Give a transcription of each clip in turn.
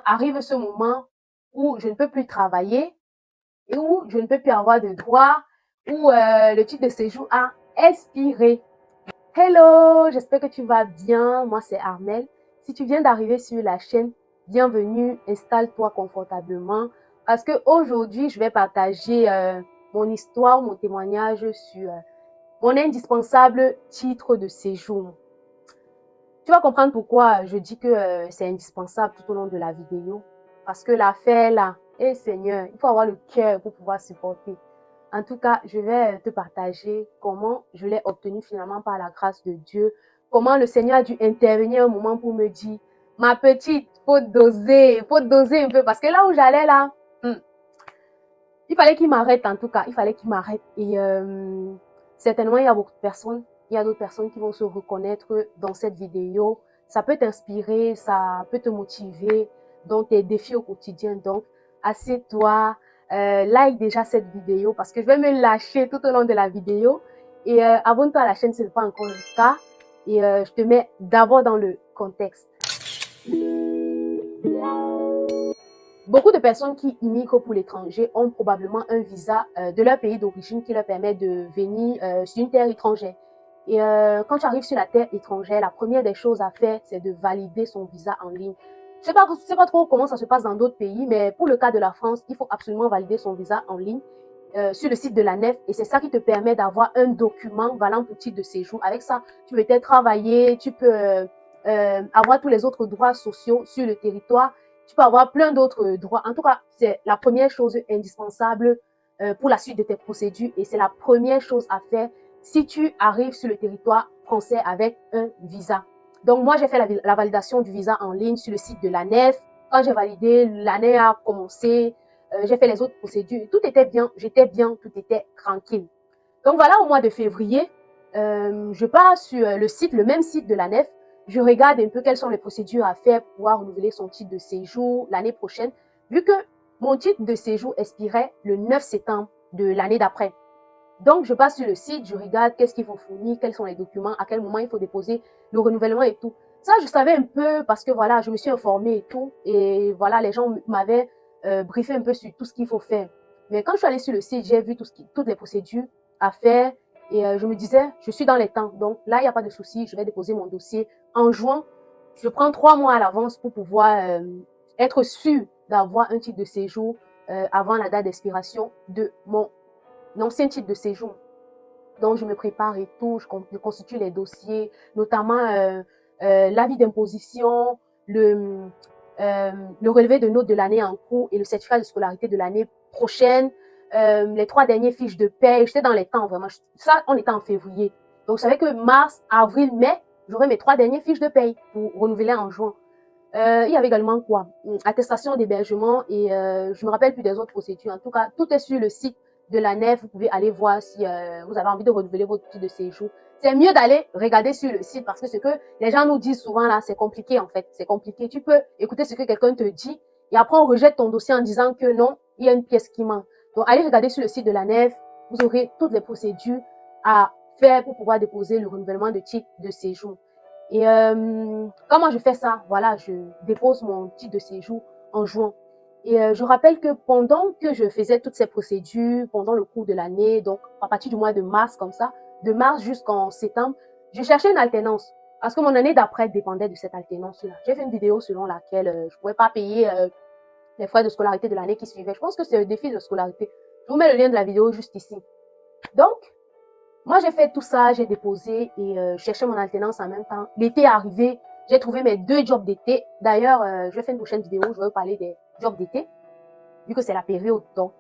arrive ce moment où je ne peux plus travailler et où je ne peux plus avoir de droits, où le titre de séjour a expiré. Hello, j'espère que tu vas bien. Moi, c'est Armelle. Si tu viens d'arriver sur la chaîne, bienvenue, installe-toi confortablement parce que aujourd'hui, je vais partager mon histoire, mon témoignage sur mon indispensable titre de séjour. Tu vas comprendre pourquoi je dis que c'est indispensable tout au long de la vidéo. Parce que l'affaire là, Seigneur, il faut avoir le cœur pour pouvoir supporter. En tout cas, je vais te partager comment je l'ai obtenu finalement par la grâce de Dieu. Comment le Seigneur a dû intervenir un moment pour me dire, ma petite, faut doser un peu. Parce que là où j'allais là, il fallait qu'il m'arrête en tout cas, il fallait qu'il m'arrête. Et certainement, il y a beaucoup de personnes, il y a d'autres personnes qui vont se reconnaître dans cette vidéo. Ça peut t'inspirer, ça peut te motiver dans tes défis au quotidien. Donc, assieds-toi, like déjà cette vidéo parce que je vais me lâcher tout au long de la vidéo. Et abonne-toi à la chaîne si ce n'est pas encore le cas. Et je te mets d'abord dans le contexte. Beaucoup de personnes qui immigrent pour l'étranger ont probablement un visa de leur pays d'origine qui leur permet de venir sur une terre étrangère. Et quand tu arrives sur la terre étrangère, la première des choses à faire, c'est de valider son visa en ligne. Je sais pas trop comment ça se passe dans d'autres pays, mais pour le cas de la France, il faut absolument valider son visa en ligne sur le site de la NEF. Et c'est ça qui te permet d'avoir un document valant pour titre de séjour. Avec ça, tu peux peut-être travailler, tu peux avoir tous les autres droits sociaux sur le territoire. Tu peux avoir plein d'autres droits. En tout cas, c'est la première chose indispensable pour la suite de tes procédures et c'est la première chose à faire si tu arrives sur le territoire français avec un visa. Donc, moi, j'ai fait la validation du visa en ligne sur le site de la NEF. Quand j'ai validé, l'année a commencé. J'ai fait les autres procédures. Tout était bien, j'étais bien, tout était tranquille. Donc, voilà, au mois de février, je pars sur le site, le même site de la NEF. Je regarde un peu quelles sont les procédures à faire pour pouvoir renouveler son titre de séjour l'année prochaine, vu que mon titre de séjour expirait le 9 septembre de l'année d'après. Donc, je passe sur le site, je regarde qu'est-ce qu'il faut fournir, quels sont les documents, à quel moment il faut déposer le renouvellement et tout. Ça, je savais un peu parce que voilà, je me suis informée et tout. Et voilà, les gens m'avaient briefé un peu sur tout ce qu'il faut faire. Mais quand je suis allée sur le site, j'ai vu toutes les procédures à faire. Et je me disais, je suis dans les temps. Donc là, il n'y a pas de souci, je vais déposer mon dossier en juin. Je prends 3 mois à l'avance pour pouvoir être sûr d'avoir un titre de séjour avant la date d'expiration de mon ancien titre de séjour. Donc, je me prépare et tout, je constitue les dossiers, notamment l'avis d'imposition, le relevé de notes de l'année en cours et le certificat de scolarité de l'année prochaine, les 3 dernières fiches de paie. J'étais dans les temps, vraiment. Ça, on était en février. Donc, je savais que mars, avril, mai, j'aurais mes 3 dernières fiches de paie pour renouveler en juin. Il y avait également quoi? Attestation d'hébergement et je me rappelle plus des autres procédures. En tout cas, tout est sur le site de la NEF. Vous pouvez aller voir si vous avez envie de renouveler votre titre de séjour. C'est mieux d'aller regarder sur le site parce que ce que les gens nous disent souvent là, c'est compliqué en fait. C'est compliqué. Tu peux écouter ce que quelqu'un te dit et après on rejette ton dossier en disant que non, il y a une pièce qui manque. Donc allez regarder sur le site de la NEF. Vous aurez toutes les procédures à faire pour pouvoir déposer le renouvellement de titre de séjour. Et comment je fais ça? Voilà, je dépose mon titre de séjour en juin. Et je rappelle que pendant que je faisais toutes ces procédures, pendant le cours de l'année, donc à partir du mois de mars comme ça, de mars jusqu'en septembre, je cherchais une alternance. Parce que mon année d'après dépendait de cette alternance-là. J'ai fait une vidéo selon laquelle je ne pouvais pas payer les frais de scolarité de l'année qui suivait. Je pense que c'est le défi de scolarité. Je vous mets le lien de la vidéo juste ici. Donc, moi, j'ai fait tout ça, j'ai déposé et cherchais mon alternance en même temps. L'été est arrivé, j'ai trouvé mes 2 jobs d'été. D'ailleurs, je vais faire une prochaine vidéo, je vais vous parler des jobs d'été, vu que c'est la période. Donc,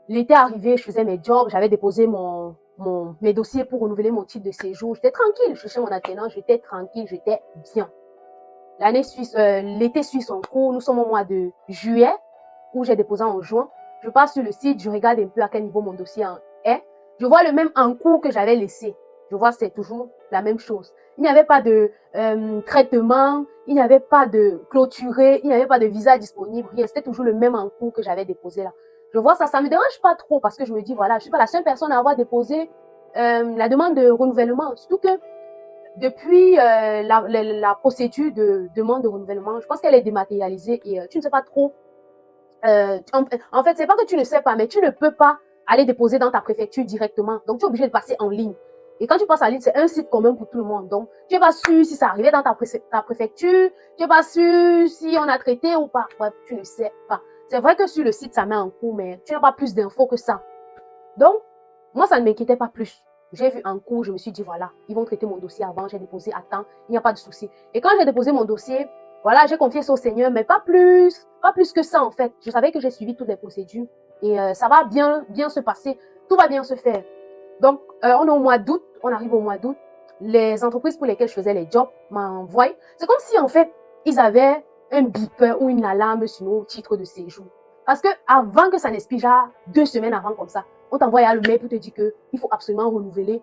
l'été est arrivé, je faisais mes jobs, j'avais déposé mes dossiers pour renouveler mon titre de séjour. J'étais tranquille, je cherchais mon alternance, j'étais tranquille, j'étais bien. L'été suit son cours, nous sommes au mois de juillet, où j'ai déposé en juin. Je passe sur le site, je regarde un peu à quel niveau mon dossier est. Je vois le même en cours que j'avais laissé. Je vois c'est toujours la même chose. Il n'y avait pas de traitement, il n'y avait pas de clôturé, il n'y avait pas de visa disponible, rien. C'était toujours le même en cours que j'avais déposé là. Je vois ça, ça me dérange pas trop parce que je me dis, voilà, je suis pas la seule personne à avoir déposé la demande de renouvellement. Surtout que depuis la procédure de demande de renouvellement, je pense qu'elle est dématérialisée et tu ne sais pas trop. En fait, c'est pas que tu ne sais pas, mais tu ne peux pas aller déposer dans ta préfecture directement. Donc, tu es obligé de passer en ligne. Et quand tu passes en ligne, c'est un site commun pour tout le monde. Donc, tu n'es pas sûr si ça arrivait dans ta préfecture, tu n'es pas sûr si on a traité ou pas. Bref, tu ne sais pas. C'est vrai que sur le site, ça met en cours, mais tu n'as pas plus d'infos que ça. Donc, moi, ça ne m'inquiétait pas plus. J'ai vu un cours, je me suis dit, voilà, ils vont traiter mon dossier avant, j'ai déposé à temps, il n'y a pas de souci. Et quand j'ai déposé mon dossier, voilà, j'ai confié ça au Seigneur, mais pas plus que ça en fait. Je savais que j'ai suivi toutes les procédures et ça va bien se passer, tout va bien se faire. Donc, on est au mois d'août, on arrive au mois d'août. Les entreprises pour lesquelles je faisais les jobs m'envoient. C'est comme si en fait, ils avaient un beeper ou une alarme sur nos titres de séjour. Parce que avant que ça n'expire, genre 2 semaines avant comme ça, on t'envoie le mail pour te dire qu'il faut absolument renouveler,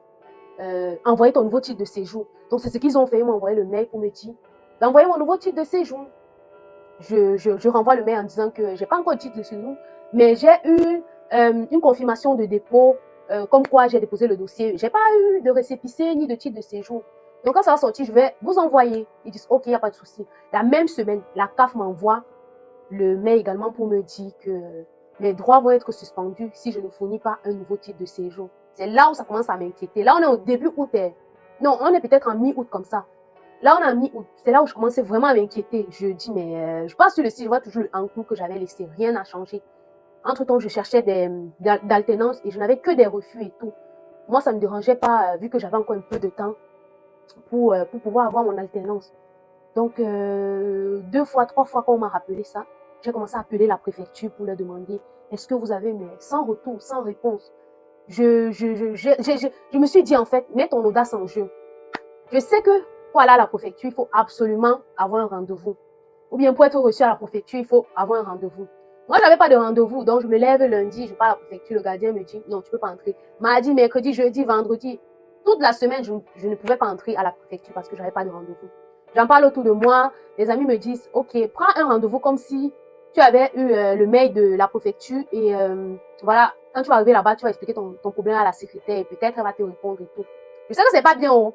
envoyer ton nouveau titre de séjour. Donc, c'est ce qu'ils ont fait. Ils m'ont envoyé le mail pour me dire d'envoyer mon nouveau titre de séjour. Je renvoie le mail en disant que j'ai pas encore de titre de séjour, mais j'ai eu une confirmation de dépôt, comme quoi j'ai déposé le dossier. J'ai pas eu de récépissé ni de titre de séjour. Donc, quand ça va sortir, je vais vous envoyer. Ils disent, OK, il n'y a pas de souci. La même semaine, la CAF m'envoie le mail également pour me dire que les droits vont être suspendus si je ne fournis pas un nouveau titre de séjour. C'est là où ça commence à m'inquiéter. Là, on est au début août. Non, on est peut-être en mi-août comme ça. Là, on est en mi-août. C'est là où je commençais vraiment à m'inquiéter. Je dis, mais je passe sur le site, je vois toujours un coup que j'avais laissé. Rien n'a changé. Entre-temps, je cherchais d'alternance et je n'avais que des refus et tout. Moi, ça ne me dérangeait pas, vu que j'avais encore un peu de temps pour pouvoir avoir mon alternance. Donc, 2 fois, 3 fois, quand on m'a rappelé ça, j'ai commencé à appeler la préfecture pour leur demander, est-ce que vous avez, mais sans retour, sans réponse. Je me suis dit, en fait, mets ton audace en jeu. Je sais que pour aller à la préfecture, il faut absolument avoir un rendez-vous. Ou bien pour être reçu à la préfecture, il faut avoir un rendez-vous. Moi, j'avais pas de rendez-vous, donc je me lève lundi, je pars à la préfecture, le gardien me dit, non, tu peux pas entrer. Mardi, mercredi, jeudi, vendredi, toute la semaine, je ne pouvais pas entrer à la préfecture parce que j'avais pas de rendez-vous. J'en parle autour de moi, les amis me disent, ok, prends un rendez-vous comme si tu avais eu le mail de la préfecture et voilà, quand tu vas arriver là-bas, tu vas expliquer ton problème à la secrétaire et peut-être elle va te répondre et tout. Je sais que c'est pas bien, oh.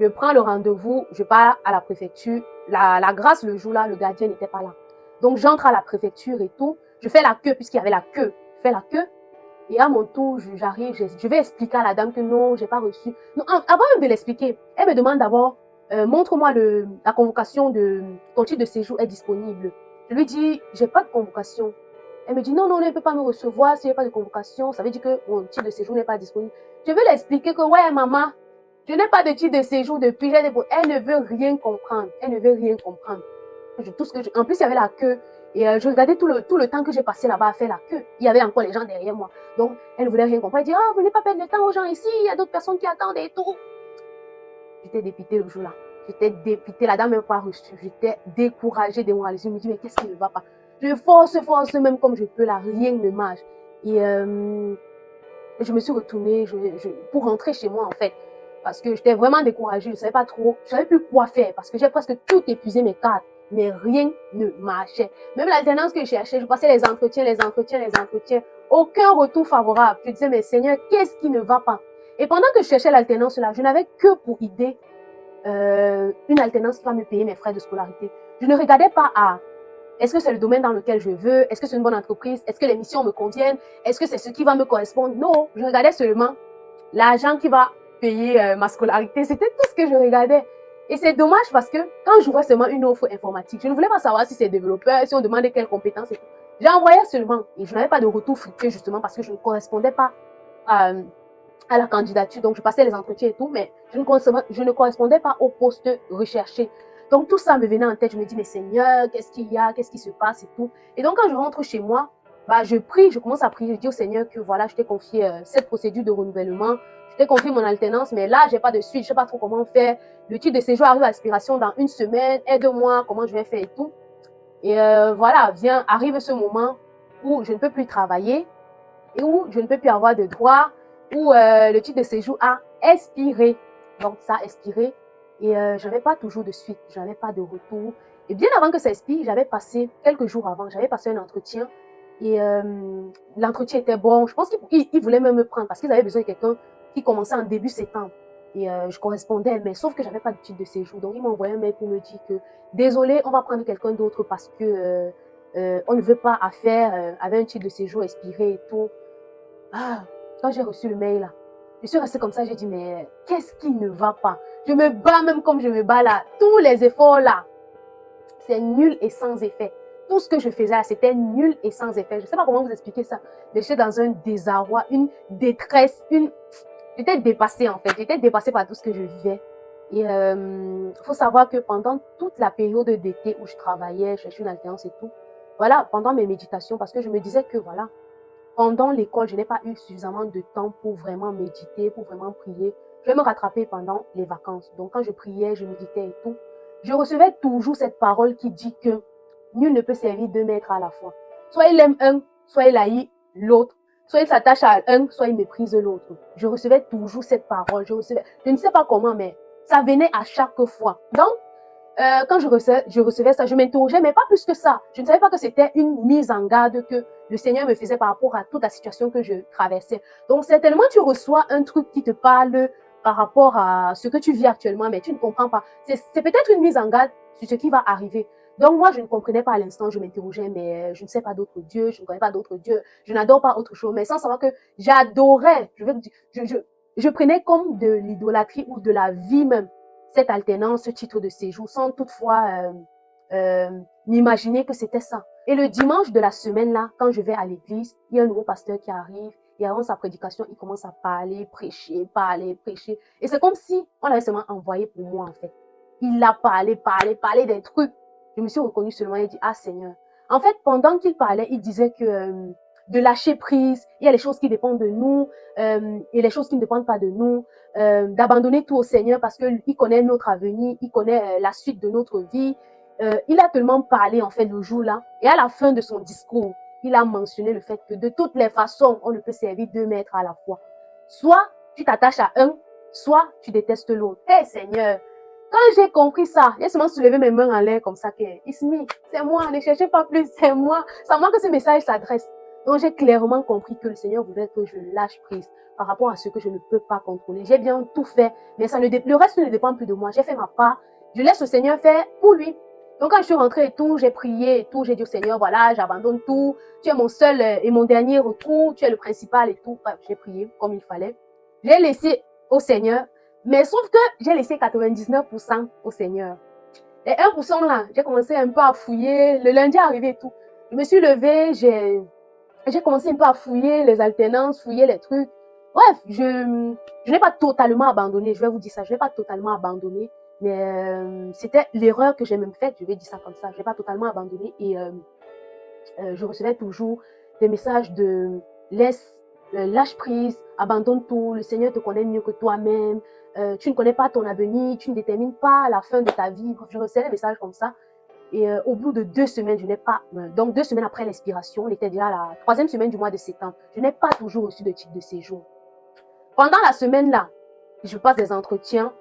Je prends le rendez-vous, je pars à la préfecture. La grâce, le jour-là, le gardien n'était pas là. Donc, j'entre à la préfecture et tout. Je fais la queue, puisqu'il y avait la queue. Je fais la queue. Et à mon tour, j'arrive, je vais expliquer à la dame que non, j'ai pas reçu. Non, avant même de l'expliquer, elle me demande d'abord, montre-moi la convocation de ton titre de séjour est disponible. Je lui dis, j'ai pas de convocation. Elle me dit, non, elle ne peut pas me recevoir s'il n'y a pas de convocation. Ça veut dire que mon titre de séjour n'est pas disponible. Je vais lui expliquer que, ouais, maman, je n'ai pas de titre de séjour depuis. Elle ne veut rien comprendre. Elle ne veut rien comprendre. En plus, il y avait la queue. Et je regardais tout le temps que j'ai passé là-bas à faire la queue. Il y avait encore les gens derrière moi. Donc, elle ne voulait rien comprendre. Elle dit, vous venez pas perdre le temps aux gens ici. Il y a d'autres personnes qui attendent et tout. J'étais dépitée le jour-là. J'étais dépitée. La dame n'a pas reçu. J'étais découragée, démoralisée. Je me dis, mais qu'est-ce qui ne va pas? Je force même comme je peux là. Rien ne marche. Et je me suis retournée pour rentrer chez moi, en fait. Parce que j'étais vraiment découragée. Je savais pas trop. Je savais plus quoi faire. Parce que j'ai presque tout épuisé mes cartes. Mais rien ne marchait. Même l'alternance que je cherchais, je passais les entretiens. Aucun retour favorable. Je disais, mais Seigneur, qu'est-ce qui ne va pas? Et pendant que je cherchais l'alternance là, je n'avais que pour idée une alternance qui va me payer mes frais de scolarité. Je ne regardais pas à est-ce que c'est le domaine dans lequel je veux? Est-ce que c'est une bonne entreprise? Est-ce que les missions me conviennent? Est-ce que c'est ce qui va me correspondre? Non, je regardais seulement l'argent qui va payer ma scolarité. C'était tout ce que je regardais. Et c'est dommage parce que quand je vois seulement une offre informatique, je ne voulais pas savoir si c'est développeur, si on demandait quelles compétences et tout. J'envoyais seulement et je n'avais pas de retour fructueux justement parce que je ne correspondais pas à la candidature. Donc, je passais les entretiens et tout, mais je ne correspondais pas au poste recherché. Donc, tout ça me venait en tête. Je me dis, mais Seigneur, qu'est-ce qu'il y a? Qu'est-ce qui se passe et tout? Et donc, quand je rentre chez moi, je prie, je commence à prier. Je dis au Seigneur que voilà, je t'ai confié cette procédure de renouvellement. Je t'ai confié mon alternance, mais là, j'ai pas de suite. Je sais pas trop comment faire. Le titre de séjour arrive à expiration dans 1 semaine. Aide-moi, comment je vais faire et tout. Et voilà, arrive ce moment où je ne peux plus travailler et où je ne peux plus avoir de droits, où le titre de séjour a expiré. Donc, ça a expiré. Et je n'avais pas toujours de suite, je n'avais pas de retour. Et bien avant que ça expire, j'avais passé, quelques jours avant, j'avais passé un entretien. Et l'entretien était bon. Je pense qu'ils voulaient même me prendre parce qu'ils avaient besoin de quelqu'un qui commençait en début septembre. Et je correspondais, mais sauf que j'avais pas de titre de séjour. Donc, ils m'ont envoyé un mail pour me dire que, désolé, on va prendre quelqu'un d'autre parce que on ne veut pas affaire avec un titre de séjour expiré et tout. Ah, quand j'ai reçu le mail, là, je suis restée comme ça, j'ai dit, mais qu'est-ce qui ne va pas? Je me bats même comme je me bats là. Tous les efforts là, c'est nul et sans effet. Tout ce que je faisais là, c'était nul et sans effet. Je ne sais pas comment vous expliquer ça, mais j'étais dans un désarroi, une détresse, j'étais dépassée en fait. J'étais dépassée par tout ce que je vivais. Et faut savoir que pendant toute la période d'été où je travaillais, je cherchais une alternance et tout, voilà, pendant mes méditations, parce que je me disais que voilà, pendant l'école, je n'ai pas eu suffisamment de temps pour vraiment méditer, pour vraiment prier. Je vais me rattraper pendant les vacances. Donc, quand je priais, je méditais et tout, je recevais toujours cette parole qui dit que nul ne peut servir deux maîtres à la fois. Soit il aime un, soit il haït l'autre. Soit il s'attache à un, soit il méprise l'autre. Je recevais toujours cette parole. Je ne sais pas comment, mais ça venait à chaque fois. Donc, quand je recevais ça, je m'interrogeais, mais pas plus que ça. Je ne savais pas que c'était une mise en garde que le Seigneur me faisait par rapport à toute la situation que je traversais. Donc, certainement, tu reçois un truc qui te parle par rapport à ce que tu vis actuellement, mais tu ne comprends pas. C'est peut-être une mise en garde sur ce qui va arriver. Donc, moi, je ne comprenais pas à l'instant, je m'interrogeais, mais je ne sais pas d'autres dieux, je ne connais pas d'autres dieux, je n'adore pas autre chose, mais sans savoir que j'adorais, je prenais comme de l'idolâtrie ou de la vie même cette alternance, ce titre de séjour, sans toutefois m'imaginer que c'était ça. Et le dimanche de la semaine, là, quand je vais à l'église, il y a un nouveau pasteur qui arrive, et avant sa prédication, il commence à parler, prêcher, parler, prêcher. Et c'est comme si on l'avait seulement envoyé pour moi, en fait. Il a parlé des trucs. Je me suis reconnue seulement et dit, ah Seigneur. En fait, pendant qu'il parlait, il disait que de lâcher prise, il y a les choses qui dépendent de nous et les choses qui ne dépendent pas de nous, d'abandonner tout au Seigneur parce qu'il connaît notre avenir, il connaît la suite de notre vie. Il a tellement parlé en fait le jour-là et à la fin de son discours, il a mentionné le fait que de toutes les façons, on ne peut servir deux maîtres à la fois. Soit tu t'attaches à un, soit tu détestes l'autre. Hé Seigneur, quand j'ai compris ça, j'ai seulement soulevé mes mains en l'air comme ça que Ismi, c'est moi, ne cherchez pas plus, c'est moi. C'est à moi que ce message s'adresse. Donc j'ai clairement compris que le Seigneur voudrait que je lâche prise par rapport à ce que je ne peux pas contrôler. J'ai bien tout fait, mais le reste ne dépend plus de moi. J'ai fait ma part. Je laisse le Seigneur faire pour lui. Donc quand je suis rentrée et tout, j'ai prié et tout, j'ai dit au Seigneur, voilà, j'abandonne tout. Tu es mon seul et mon dernier retour, tu es le principal et tout. Bref, j'ai prié comme il fallait. J'ai laissé au Seigneur, mais sauf que j'ai laissé 99% au Seigneur. Les 1% là, j'ai commencé un peu à fouiller. Le lundi est arrivé et tout. Je me suis levée, j'ai commencé un peu à fouiller les alternances, fouiller les trucs. Bref, je n'ai pas totalement abandonné, je vais vous dire ça, je n'ai pas totalement abandonné, mais c'était l'erreur que j'ai même faite, je vais dire ça comme ça, je n'ai pas totalement abandonné et je recevais toujours des messages de laisse, lâche prise, abandonne tout, le Seigneur te connaît mieux que toi-même, tu ne connais pas ton avenir, tu ne détermines pas la fin de ta vie. Je recevais des messages comme ça. Et au bout de 2 semaines, je n'ai pas, donc 2 semaines après l'expiration, on était déjà à la 3e semaine du mois de septembre, je n'ai pas toujours reçu de titre de séjour. Pendant la semaine là, je passe des entretiens,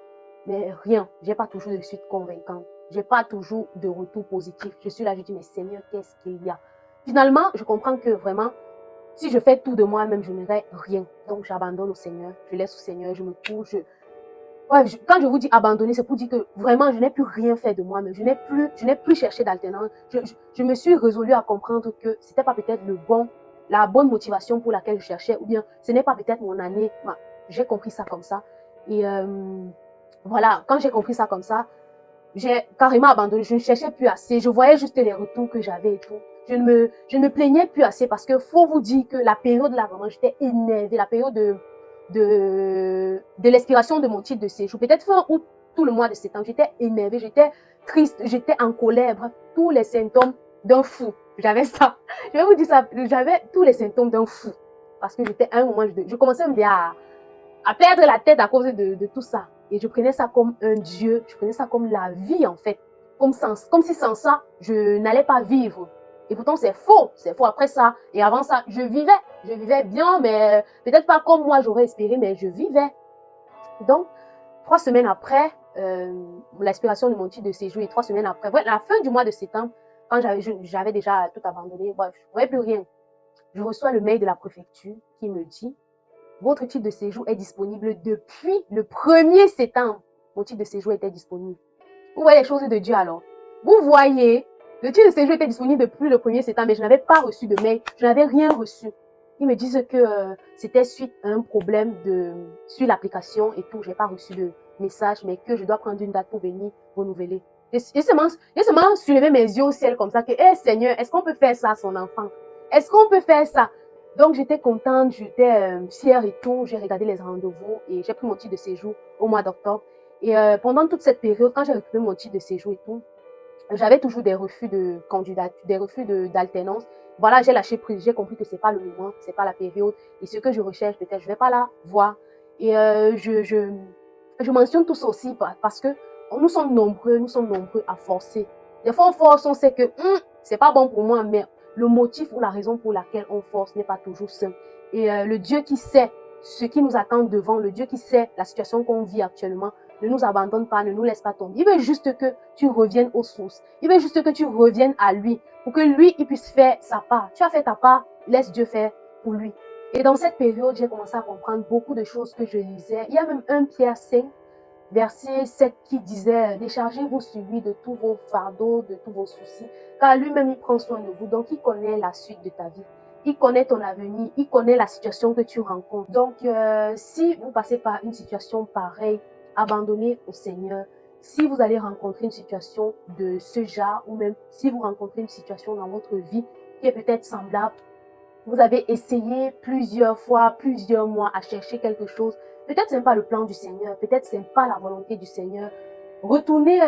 mais rien, j'ai pas toujours de suite convaincante, j'ai pas toujours de retour positif. Je suis là, je dis, mais Seigneur, qu'est-ce qu'il y a? Finalement, je comprends que vraiment, si je fais tout de moi-même, je n'aurai rien. Donc j'abandonne au Seigneur, je laisse au Seigneur, je me couche, ouais, quand je vous dis abandonner, c'est pour dire que vraiment, je n'ai plus rien fait de moi-même. Je n'ai plus cherché d'alternance. Je me suis résolue à comprendre que c'était pas peut-être la bonne motivation pour laquelle je cherchais, ou bien ce n'est pas peut-être mon année. Ouais, j'ai compris ça comme ça. Et voilà, quand j'ai compris ça comme ça, j'ai carrément abandonné. Je ne cherchais plus assez. Je voyais juste les retours que j'avais et tout. Je ne me plaignais plus assez parce que faut vous dire que la période là, vraiment, j'étais énervée. La période de l'expiration de mon titre de séjour. Peut-être fin août, tout le mois de septembre, j'étais énervée, j'étais triste, j'étais en colère, bref, tous les symptômes d'un fou. J'avais ça. Je vais vous dire ça, j'avais tous les symptômes d'un fou. Parce que j'étais à un moment, je commençais à perdre la tête à cause de tout ça. Et je prenais ça comme un Dieu, je prenais ça comme la vie en fait. Comme si sans ça, je n'allais pas vivre. Et pourtant, c'est faux après ça. Et avant ça, je vivais bien, mais peut-être pas comme moi j'aurais espéré, mais je vivais. Donc, 3 semaines après l'expiration de mon titre de séjour et 3 semaines après, ouais, la fin du mois de septembre, quand j'avais déjà tout abandonné, bref, je ne voyais plus rien. Je reçois le mail de la préfecture qui me dit votre titre de séjour est disponible depuis le 1er septembre. Mon titre de séjour était disponible. Vous voyez les choses de Dieu alors. Vous voyez, le titre de séjour était disponible depuis le 1er septembre, mais je n'avais pas reçu de mail, je n'avais rien reçu. Ils me disent que c'était suite à un problème sur l'application et tout, j'ai pas reçu de message, mais que je dois prendre une date pour venir renouveler. J'ai seulement soulevé mes yeux au ciel comme ça que, hé Seigneur, est-ce qu'on peut faire ça à son enfant? Est-ce qu'on peut faire ça? Donc j'étais contente, j'étais fière et tout, j'ai regardé les rendez-vous et j'ai pris mon titre de séjour au mois d'octobre. Et pendant toute cette période, quand j'ai récupéré mon titre de séjour et tout, j'avais toujours des refus de candidature, des refus d'alternance. Voilà, j'ai lâché prise, j'ai compris que c'est pas le moment, c'est pas la période. Et ce que je recherche, peut-être, je vais pas la voir. Et je mentionne tout ça aussi parce que nous sommes nombreux à forcer. Des fois, on force, on sait que c'est pas bon pour moi, mais le motif ou la raison pour laquelle on force n'est pas toujours simple. Et le Dieu qui sait ce qui nous attend devant, le Dieu qui sait la situation qu'on vit actuellement, ne nous abandonne pas, ne nous laisse pas tomber. Il veut juste que tu reviennes aux sources. Il veut juste que tu reviennes à lui pour que lui, il puisse faire sa part. Tu as fait ta part, laisse Dieu faire pour lui. Et dans cette période, j'ai commencé à comprendre beaucoup de choses que je lisais. Il y a même 1 Pierre 5, verset 7 qui disait « Déchargez-vous sur lui de tous vos fardeaux, de tous vos soucis, car lui-même, il prend soin de vous. Donc, il connaît la suite de ta vie. Il connaît ton avenir, il connaît la situation que tu rencontres. Donc, si vous passez par une situation pareille, abandonnez au Seigneur. Si vous allez rencontrer une situation de ce genre, ou même si vous rencontrez une situation dans votre vie qui est peut-être semblable, vous avez essayé plusieurs fois, plusieurs mois à chercher quelque chose. Peut-être ce n'est pas le plan du Seigneur, peut-être ce n'est pas la volonté du Seigneur. Retournez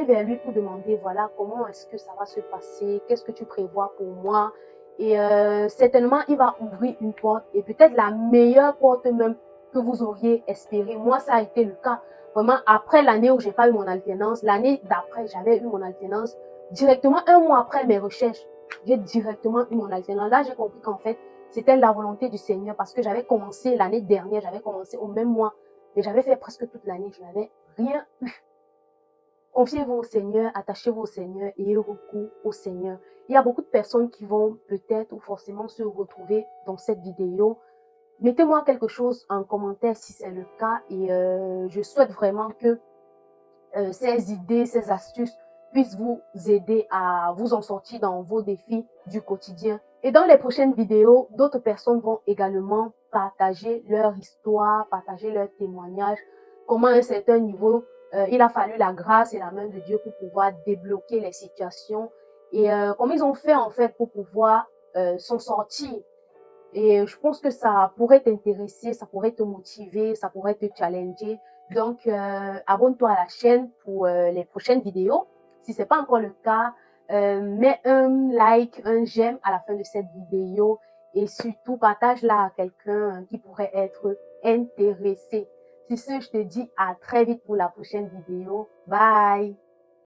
vers lui pour demander, voilà, comment est-ce que ça va se passer? Qu'est-ce que tu prévois pour moi? Et certainement, il va ouvrir une porte et peut-être la meilleure porte même que vous auriez espéré. Moi, ça a été le cas. Vraiment, après l'année où j'ai pas eu mon alternance, l'année d'après, j'avais eu mon alternance. Directement, 1 mois après mes recherches, j'ai directement eu mon alternance. Là, j'ai compris qu'en fait, c'était la volonté du Seigneur parce que j'avais commencé l'année dernière, j'avais commencé au même mois, mais j'avais fait presque toute l'année, je n'avais rien eu. Confiez-vous au Seigneur, attachez-vous au Seigneur et ayez recours au Seigneur. Il y a beaucoup de personnes qui vont peut-être ou forcément se retrouver dans cette vidéo. Mettez-moi quelque chose en commentaire si c'est le cas et je souhaite vraiment que ces idées, ces astuces puissent vous aider à vous en sortir dans vos défis du quotidien. Et dans les prochaines vidéos, d'autres personnes vont également partager leur histoire, partager leur témoignage, comment à un certain niveau, il a fallu la grâce et la main de Dieu pour pouvoir débloquer les situations et comment ils ont fait en fait pour pouvoir s'en sortir. Et je pense que ça pourrait t'intéresser, ça pourrait te motiver, ça pourrait te challenger. Donc, abonne-toi à la chaîne pour les prochaines vidéos. Si ce n'est pas encore le cas, mets un like, un j'aime à la fin de cette vidéo et surtout partage-la à quelqu'un qui pourrait être intéressé. Sur ce, je te dis à très vite pour la prochaine vidéo. Bye!